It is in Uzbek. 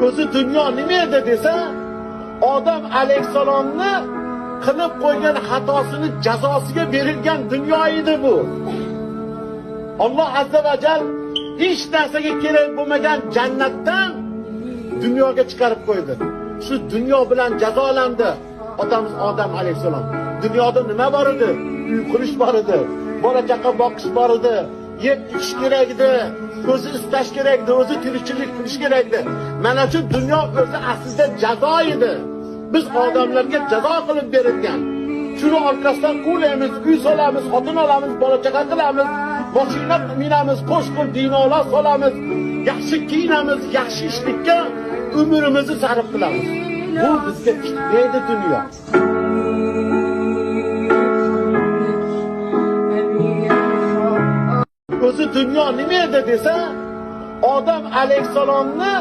O'zi dunyo nima edi desa, Odam alayhissalomni qilib qo'ygan xatosini jazosiga berilgan dunyo edi bu. Alloh azza va jal hech narsaga kerak bo'lmagan jannatdan dunyoga chiqarib qo'ydi. Shu dunyo bilan jazolandi otamiz Odam alayhissalom. Dunyoda nima bor edi? Uy qurish bor edi, bola chaqa boqish bor edi, yeb ichish kerak edi, ko'zi istash kerak edi, o'zi tirikchilik qilish kerak edi. Mana shu dunyo o'zi aslida jazo edi. Biz odamlarga jazo qilib berilgan. Shuni orqasidan qo'yamiz, uy solamiz, xotin olamiz, bola chaqa qilamiz, mashina minamiz, qo'shqul dinolar solamiz, yaxshi kiyinamiz, yaxshi ishlikka umrimizni sarf qilamiz. Bu bizga chiqmaydi dunyo. O'zi dunyo nima edi desa, Odam alayhissalomni